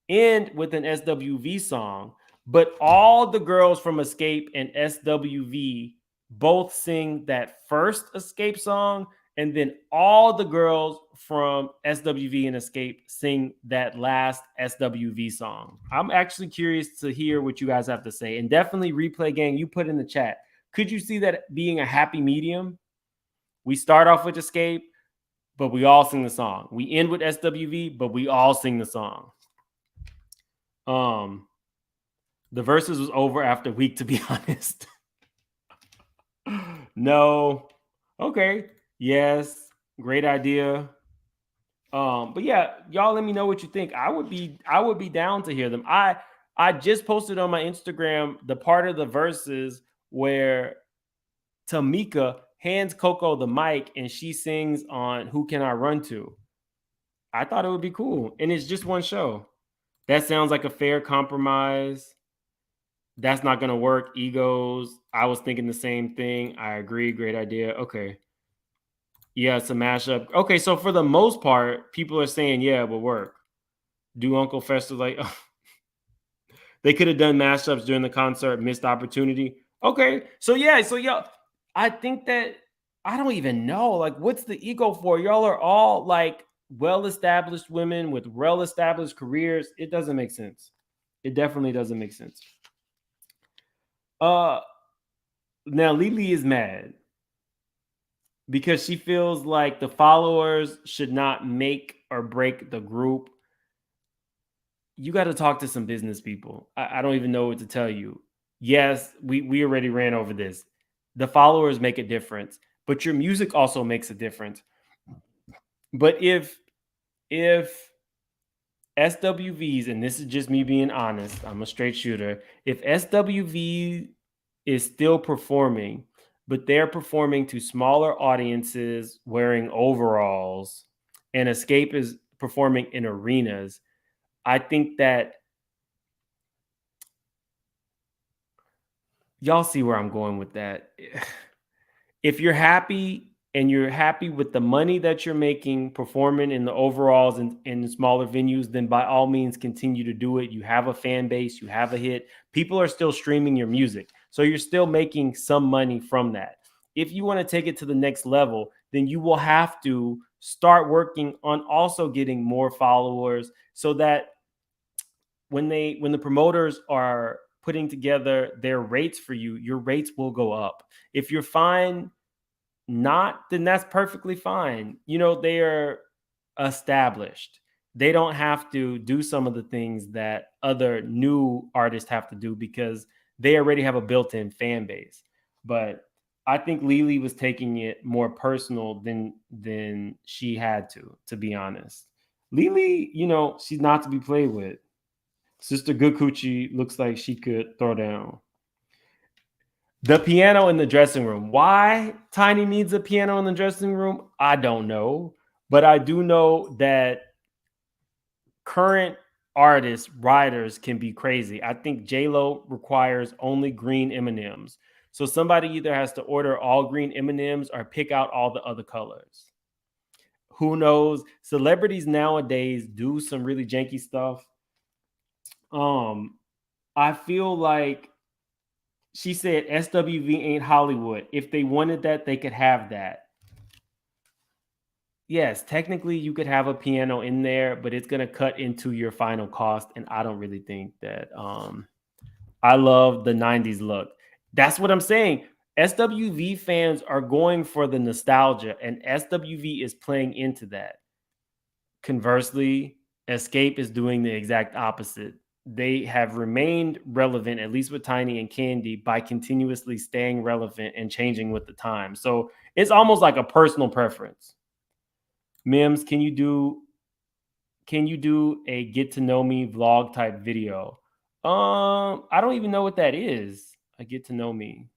Speaker 1: end with an SWV song, but all the girls from Xscape and SWV both sing that first Xscape song, and then all the girls from SWV and Xscape sing that last SWV song. I'm actually curious to hear what you guys have to say. And definitely Replay Gang, you put in the chat. Could you see that being a happy medium? We start off with Xscape, but we all sing the song. We end with SWV, but we all sing the song. The verses was over after week, to be honest. No. Okay. Yes. Great idea. But yeah, y'all let me know what you think. I would be down to hear them. I just posted on my Instagram the part of the verses where Tamika hands Coco the mic and she sings on Who Can I Run To? I thought it would be cool. And it's just one show. That sounds like a fair compromise. That's not going to work. Egos. I was thinking the same thing. I agree. Great idea. Okay. Yeah, it's a mashup. Okay, so for the most part, people are saying, yeah, it will work. Do Uncle Fester like... They could have done mashups during the concert. Missed opportunity. Okay. So yeah. I think that I don't even know. Like, what's the ego for? Y'all are all like well-established women with well-established careers. It doesn't make sense. It definitely doesn't make sense. Now Lily is mad because she feels like the followers should not make or break the group. You got to talk to some business people. I don't even know what to tell you. Yes, we already ran over this. the followers make a difference, but your music also makes a difference. But if SWVs, and this is just me being honest, I'm a straight shooter. If SWV is still performing, but they're performing to smaller audiences wearing overalls, and Xscape is performing in arenas, I think that y'all see where I'm going with that. If you're happy and you're happy with the money that you're making performing in the overalls and in smaller venues, then by all means continue to do it. You have a fan base, you have a hit. People are still streaming your music. So you're still making some money from that. If you want to take it to the next level, then you will have to start working on also getting more followers so that when the promoters are putting together their rates for you, your rates will go up. If you're fine not, then that's perfectly fine. You know, they are established. They don't have to do some of the things that other new artists have to do because they already have a built-in fan base. But I think Lily was taking it more personal than she had to be honest. Lily, you know, she's not to be played with. Sister Good Coochie looks like she could throw down. The piano in the dressing room. Why Tiny needs a piano in the dressing room, I don't know. But I do know that current artists, writers can be crazy. I think J-Lo requires only green M&Ms. So somebody either has to order all green M&Ms or pick out all the other colors. Who knows? Celebrities nowadays do some really janky stuff. I feel like she said SWV ain't Hollywood. If they wanted that, they could have that. Yes, technically you could have a piano in there, but it's going to cut into your final cost. And I don't really think that I love the 90s look. That's what I'm saying. SWV fans are going for the nostalgia, and SWV is playing into that. Conversely, Xscape is doing the exact opposite. They have remained relevant, at least with Tiny and Candy, by continuously staying relevant and changing with the time. So it's almost like a personal preference. Mims, can you do a get to know me vlog type video? I don't even know what that is. A get to know me.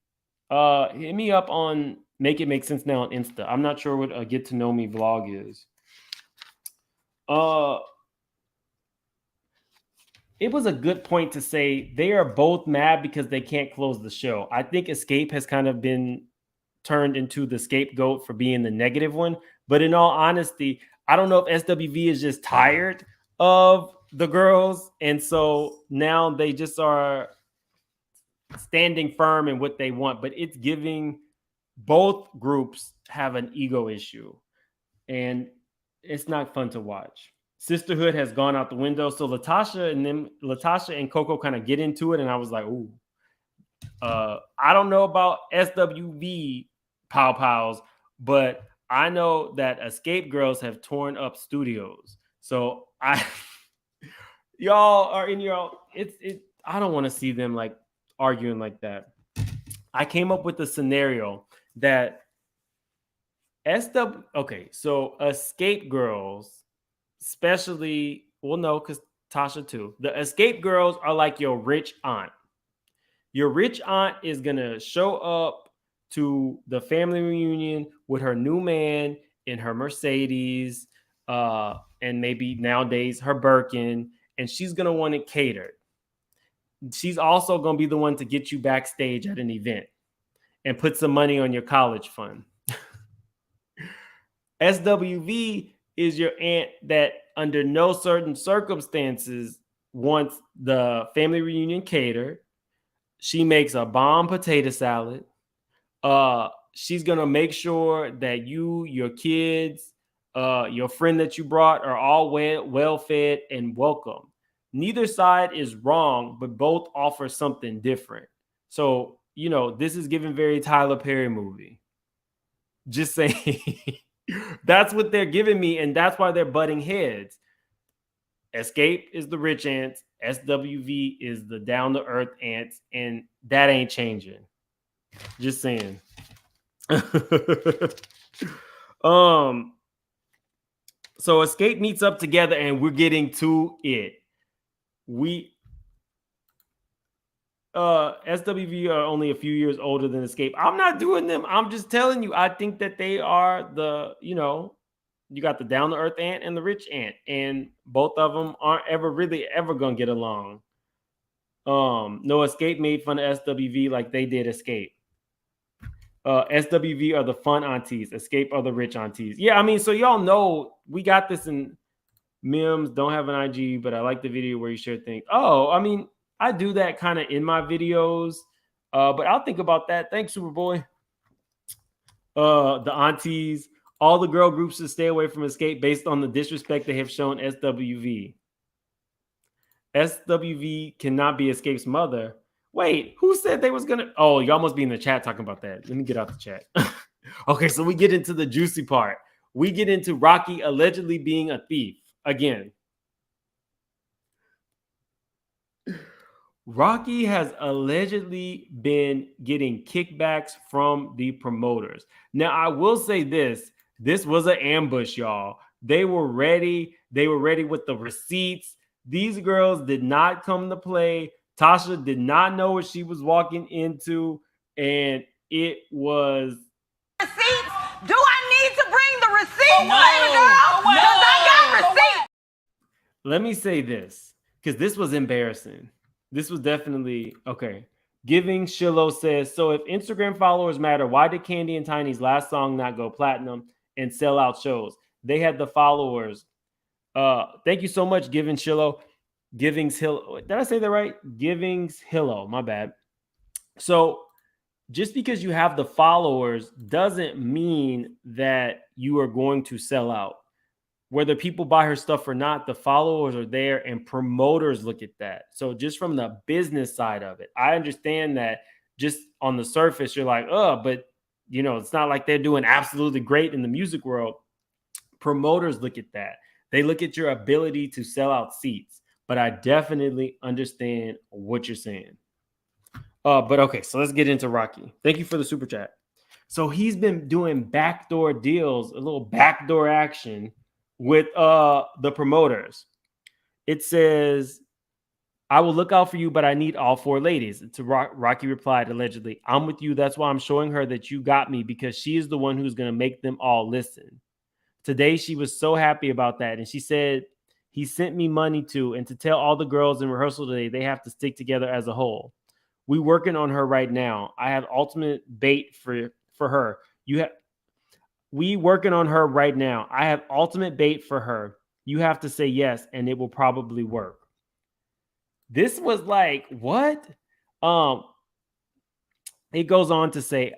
Speaker 1: Hit me up on Make It Make Sense Now on Insta. I'm not sure what a get to know me vlog is. It was a good point to say they are both mad because they can't close the show. I think Xscape has kind of been turned into the scapegoat for being the negative one. But in all honesty, I don't know if SWV is just tired of the girls. And so now they just are standing firm in what they want. But it's giving both groups have an ego issue. And it's not fun to watch. Sisterhood has gone out the window. So Latasha and Coco kind of get into it. And I was like, ooh. I don't know about SWV pow-pows, but I know that Xscape girls have torn up studios. So y'all are in your I don't want to see them like arguing like that. I came up with a scenario that so Xscape girls, especially, well, no, because Tasha too. The Xscape girls are like your rich aunt. Your rich aunt is going to show up to the family reunion with her new man in her Mercedes, and maybe nowadays her Birkin, and she's going to want it catered. She's also going to be the one to get you backstage at an event and put some money on your college fund. SWV is your aunt that under no certain circumstances wants the family reunion catered. She makes a bomb potato salad. She's going to make sure that you, your kids, your friend that you brought are all well fed and welcome. Neither side is wrong, but both offer something different. So, you know, this is giving very Tyler Perry movie. Just saying. That's what they're giving me, and that's why they're butting heads. Xscape is the rich ants. SWV is the down-to-earth ants, and that ain't changing. Just saying. So Xscape meets up together and we're getting to it. SWV are only a few years older than Xscape. I'm not doing them. I'm just telling you, I think that they are you got the down to earth ant and the rich ant, and both of them aren't ever gonna get along. No, Xscape made fun of SWV like they did Xscape. SWV are the fun aunties. Xscape are the rich aunties. Yeah, I mean, so y'all know we got this in memes. Don't have an IG, but I like the video where you share things. Oh, I mean, I do that kind of in my videos, but I'll think about that. Thanks, Superboy. The aunties, all the girl groups should stay away from Xscape based on the disrespect they have shown SWV. SWV cannot be Xscape's mother. Wait, who said they was gonna? Oh, y'all must be in the chat talking about that. Let me get out the chat. Okay, so we get into the juicy part. We get into Rocky allegedly being a thief again. Rocky has allegedly been getting kickbacks from the promoters. Now, I will say this. This was an ambush, y'all. They were ready. They were ready with the receipts. These girls did not come to play. Tasha did not know what she was walking into, and it was...
Speaker 4: Receipts? Do I need to bring the receipts, baby girl? Because I got receipts.
Speaker 1: Let me say this, because this was embarrassing. This was definitely... Okay. Giving Shiloh says, so if Instagram followers matter, why did Candy and Tiny's last song not go platinum and sell out shows? They had the followers. Thank you so much, Giving Shiloh. Giving's Hill. Did I say that right? Giving's Hillo. My bad. So just because you have the followers doesn't mean that you are going to sell out. Whether people buy her stuff or not, the followers are there and promoters look at that. So just from the business side of it, I understand that just on the surface, you're like, oh, but it's not like they're doing absolutely great in the music world. Promoters look at that. They look at your ability to sell out seats. But I definitely understand what you're saying. But okay, so let's get into Rocky. Thank you for the super chat. So he's been doing backdoor deals, a little backdoor action with the promoters. It says, I will look out for you, but I need all 4 ladies. To Rocky replied, allegedly, I'm with you. That's why I'm showing her that you got me, because she is the one who's going to make them all listen. Today, she was so happy about that. And she said, he sent me money to, and to tell all the girls in rehearsal today, they have to stick together as a whole. We working on her right now. I have ultimate bait for her. We working on her right now. I have ultimate bait for her. You have to say yes, and it will probably work. This was like, what? It goes on to say,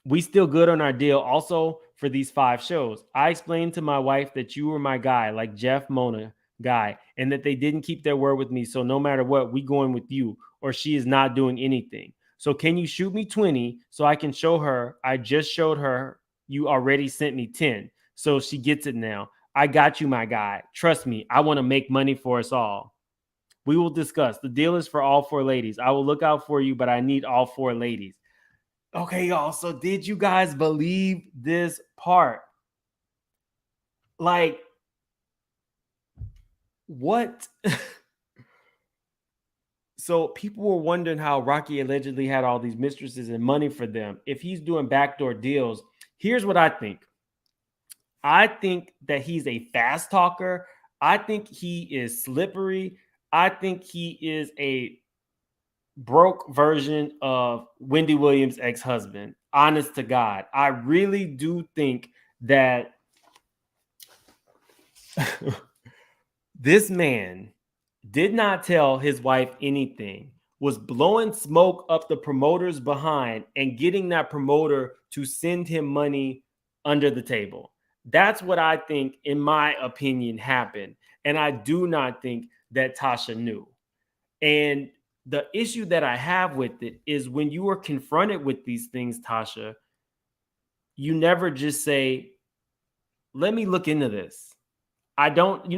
Speaker 1: we still good on our deal. Also, for these 5 shows, I explained to my wife that you were my guy, like Jeff Mona guy, and that they didn't keep their word with me. So no matter what, we going with you, or she is not doing anything. So can you shoot me 20 so I can show her? I just showed her you already sent me 10. So she gets it now. I got you, my guy. Trust me, I want to make money for us all. We will discuss. The deal is for all 4 ladies. I will look out for you, but I need all 4 ladies. Okay, y'all. So did you guys believe this part? Like, what? So people were wondering how Rocky allegedly had all these mistresses and money for them. If he's doing backdoor deals, here's what I think. I think that he's a fast talker. I think he is slippery. I think he is a broke version of Wendy Williams' ex-husband. Honest to God. I really do think that this man did not tell his wife anything, was blowing smoke up the promoter's behind and getting that promoter to send him money under the table. That's what I think, in my opinion, happened. And I do not think that Tasha knew. And the issue that I have with it is when you are confronted with these things, Tasha, you never just say, let me look into this. I don't,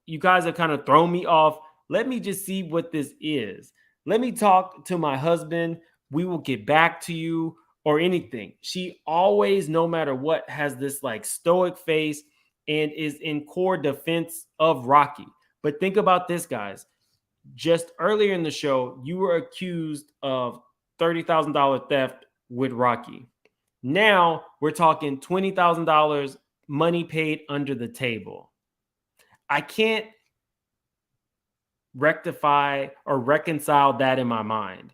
Speaker 1: you guys have kind of thrown me off. Let me just see what this is. Let me talk to my husband. We will get back to you. or anything. She always, no matter what, has this like stoic face and is in core defense of Rocky. But think about this, guys. Just earlier in the show, you were accused of $30,000 theft with Rocky. Now we're talking $20,000 money paid under the table. I can't rectify or reconcile that in my mind.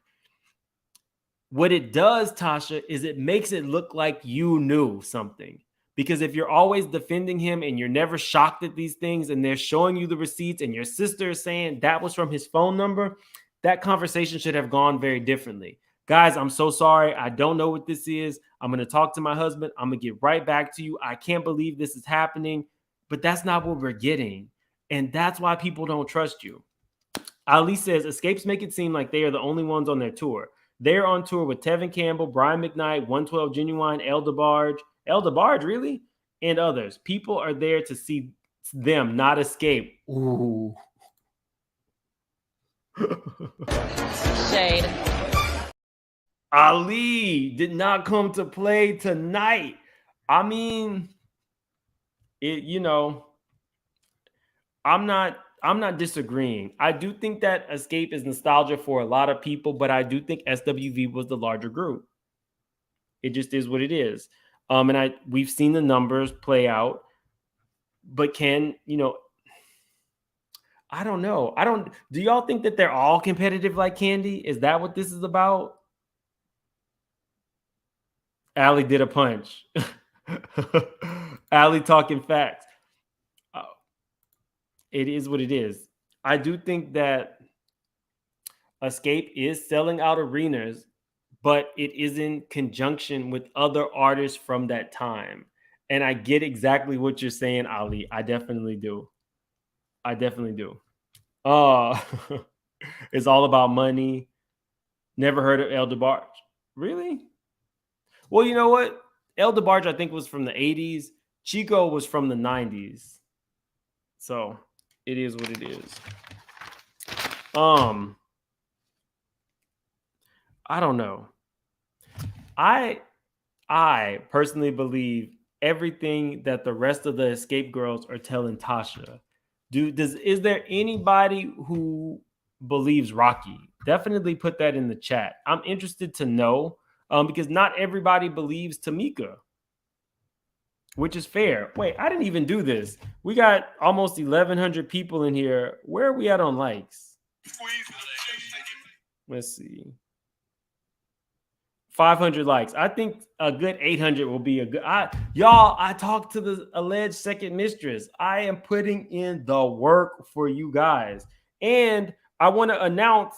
Speaker 1: What it does, Tasha, is it makes it look like you knew something. Because if you're always defending him and you're never shocked at these things and they're showing you the receipts and your sister is saying that was from his phone number, that conversation should have gone very differently. Guys, I'm so sorry. I don't know what this is. I'm going to talk to my husband. I'm going to get right back to you. I can't believe this is happening, but that's not what we're getting. And that's why people don't trust you. Ali says, Xscapes make it seem like they are the only ones on their tour. They're on tour with Tevin Campbell, Brian McKnight, 112 Genuine, El DeBarge, really? And others. People are there to see them, not Xscape. Ooh.
Speaker 6: Shade.
Speaker 1: Ali did not come to play tonight. I mean, I'm not disagreeing. I do think that Xscape is nostalgia for a lot of people, but I do think SWV was the larger group. It just is what it is. And we've seen the numbers play out, but I don't know. Do y'all think that they're all competitive like Candy? Is that what this is about? Allie did a punch. Allie talking facts. It is what it is. I do think that Xscape is selling out arenas, but it is in conjunction with other artists from that time. And I get exactly what you're saying, Ali. I definitely do. It's all about money. Never heard of El DeBarge. Really? Well, you know what? El DeBarge, I think, was from the 80s. Chico was from the 90s. So it is what it is. I don't know. I personally believe everything that the rest of the Xscape girls are telling Tasha. Is there anybody who believes Rocky? Definitely put that in the chat. I'm interested to know because not everybody believes Tamika, which is fair. Wait, I didn't even do this. We got almost 1,100 people in here. Where are we at on likes? Let's see. 500 likes. I think a good 800 will be a good. I talked to the alleged second mistress. I am putting in the work for you guys. And I want to announce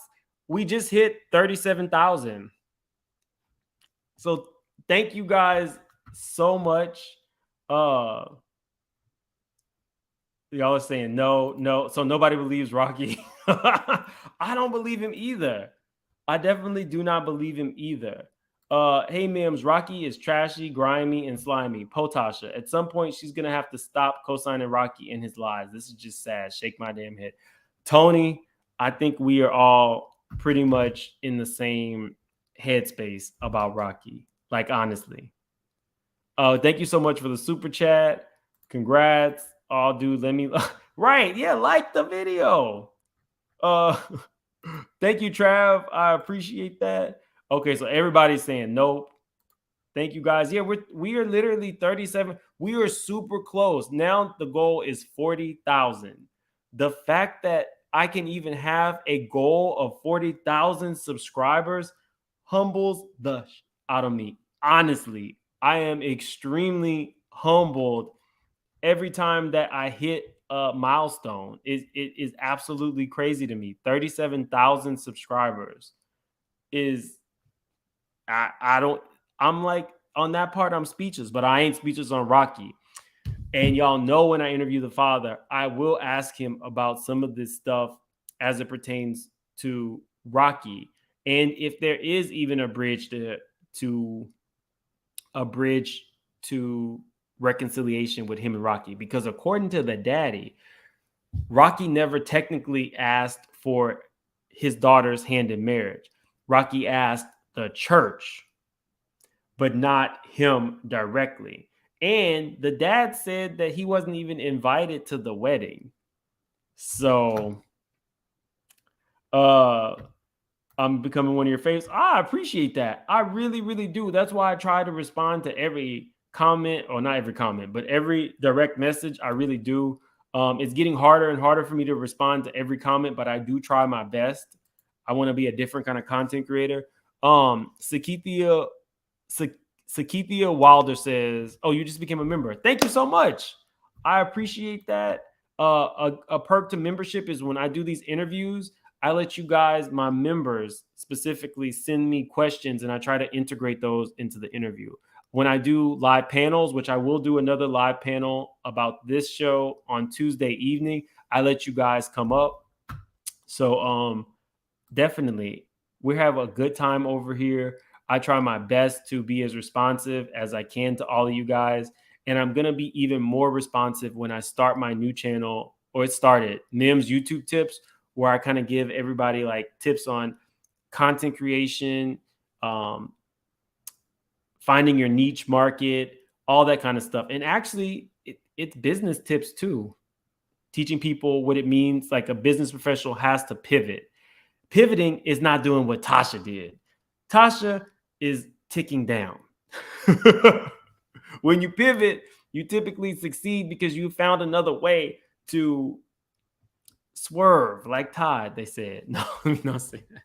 Speaker 1: we just hit 37,000. So thank you guys so much. Y'all are saying no. So nobody believes Rocky. I don't believe him either. I definitely do not believe him either. Hey Mims, Rocky is trashy, grimy, and slimy. Potasha. At some point, she's gonna have to stop co-signing Rocky and his lies. This is just sad. Shake my damn head. Tony, I think we are all pretty much in the same headspace about Rocky. Like, honestly. Thank you so much for the super chat. Congrats. Oh, dude, let me right. Yeah, like the video. Thank you, Trav. I appreciate that. Okay, so everybody's saying nope. Thank you, guys. Yeah, we are literally 37. We are super close. Now the goal is 40,000. The fact that I can even have a goal of 40,000 subscribers humbles the out of me. Honestly, I am extremely humbled every time that I hit a milestone. It is absolutely crazy to me. 37,000 subscribers is I'm like, on that part, I'm speechless, but I ain't speechless on Rocky. And y'all know when I interview the father, I will ask him about some of this stuff as it pertains to Rocky. And if there is even a bridge to reconciliation with him and Rocky, because according to the daddy, Rocky never technically asked for his daughter's hand in marriage. Rocky asked the church, but not him directly. And the dad said that he wasn't even invited to the wedding. So I'm becoming one of your favorites. I appreciate that. I really, really do. That's why I try to respond to every comment, or not every comment, but every direct message. I really do. It's getting harder and harder for me to respond to every comment, but I do try my best. I want to be a different kind of content creator. Sakithia Wilder says, "Oh, you just became a member. Thank you so much. I appreciate that. A perk to membership is when I do these interviews, I let you guys, my members specifically, send me questions, and I try to integrate those into the interview. When I do live panels, which I will do another live panel about this show on Tuesday evening, I let you guys come up. So definitely, we have a good time over here. I try my best to be as responsive as I can to all of you guys. And I'm going to be even more responsive when I start my new channel, or it started, Nim's YouTube Tips, where I kind of give everybody like tips on content creation, finding your niche market, all that kind of stuff. And actually, it's business tips too. Teaching people what it means, like a business professional has to pivot. Pivoting is not doing what Tasha did. Tasha is ticking down. When you pivot, you typically succeed because you found another way to swerve, like Todd, they said. No, let me not say that.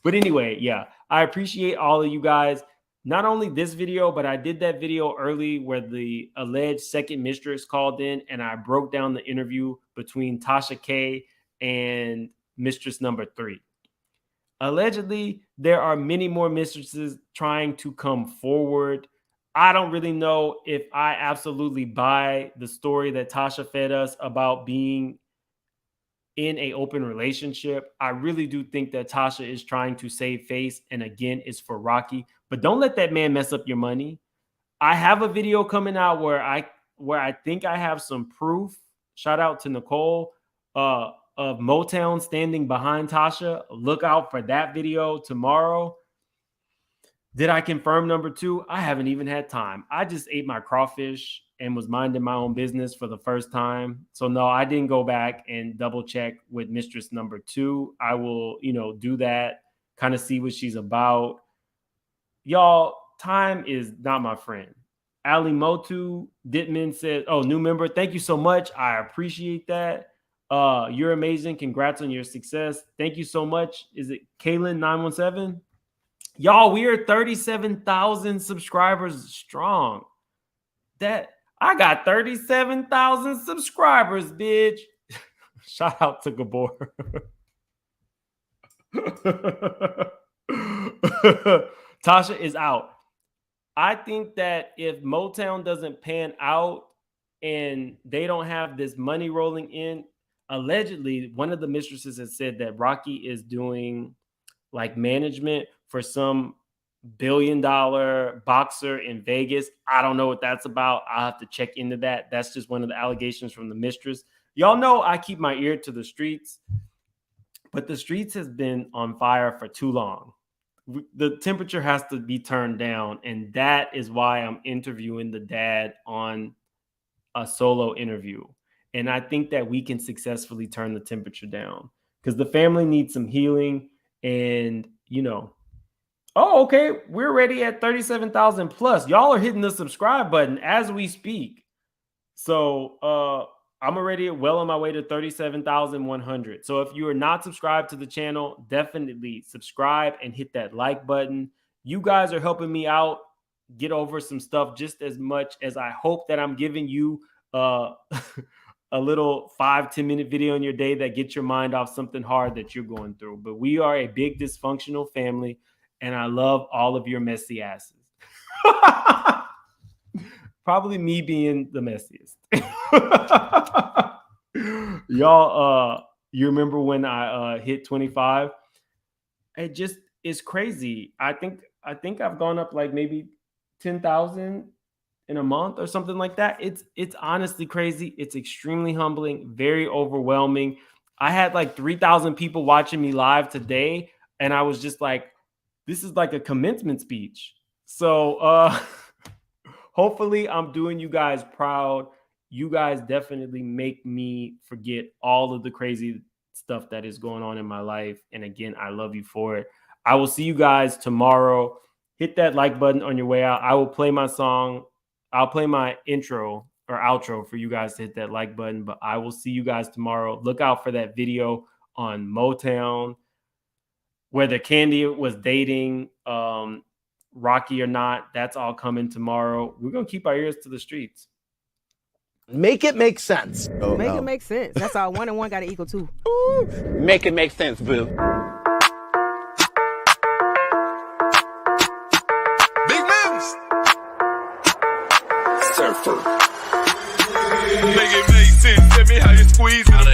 Speaker 1: But anyway, yeah, I appreciate all of you guys. Not only this video, but I did that video early where the alleged second mistress called in, and I broke down the interview between Tasha K and mistress number 3. Allegedly, there are many more mistresses trying to come forward. I don't really know if I absolutely buy the story that Tasha fed us about being in an open relationship. I really do think that Tasha is trying to save face, and again, it's for Rocky. But don't let that man mess up your money. I have a video coming out where I think I have some proof. Shout out to Nicole of Motown standing behind Tasha. Look out for that video tomorrow. Did I confirm number 2? I haven't even had time. I just ate my crawfish and was minding my own business for the first time. So no, I didn't go back and double check with mistress number 2. I will, do that, kind of see what she's about. Y'all, time is not my friend. Ali Motu Dittman says, "Oh, new member. Thank you so much. I appreciate that. You're amazing. Congrats on your success. Thank you so much." Is it Kaylin 917? Y'all, we are 37,000 subscribers strong. That I got 37,000 subscribers, bitch. Shout out to Gabor. Tasha is out. I think that if Motown doesn't pan out and they don't have this money rolling in, allegedly, one of the mistresses has said that Rocky is doing like management for some billion-dollar boxer in Vegas. I don't know what that's about. I'll have to check into that. That's just one of the allegations from the mistress. Y'all know I keep my ear to the streets, but the streets has been on fire for too long. The temperature has to be turned down, and that is why I'm interviewing the dad on a solo interview. And I think that we can successfully turn the temperature down because the family needs some healing. And, oh, okay, we're already at 37,000 plus. Y'all are hitting the subscribe button as we speak. So I'm already well on my way to 37,100. So if you are not subscribed to the channel, definitely subscribe and hit that like button. You guys are helping me out get over some stuff just as much as I hope that I'm giving you a little 5-10 minute video in your day that gets your mind off something hard that you're going through. But we are a big dysfunctional family, and I love all of your messy asses. Probably me being the messiest. Y'all, you remember when I hit 25? It just is crazy. I think I've gone up like maybe 10,000 in a month or something like that. It's honestly crazy. It's extremely humbling, very overwhelming. I had like 3,000 people watching me live today, and I was just like, this is like a commencement speech. So hopefully I'm doing you guys proud. You guys definitely make me forget all of the crazy stuff that is going on in my life. And again, I love you for it. I will see you guys tomorrow. Hit that like button on your way out. I will play my song. I'll play my intro or outro for you guys to hit that like button. But I will see you guys tomorrow. Look out for that video on Motown, whether Candy was dating Rocky or not. That's all coming tomorrow. We're going to keep our ears to the streets.
Speaker 6: Make it make sense.
Speaker 7: Make it make sense. That's all. 1 and 1 got to equal 2.
Speaker 6: Make it make sense, boo.
Speaker 3: Big moves. Surfer. Make it make sense. Tell me how you squeeze it.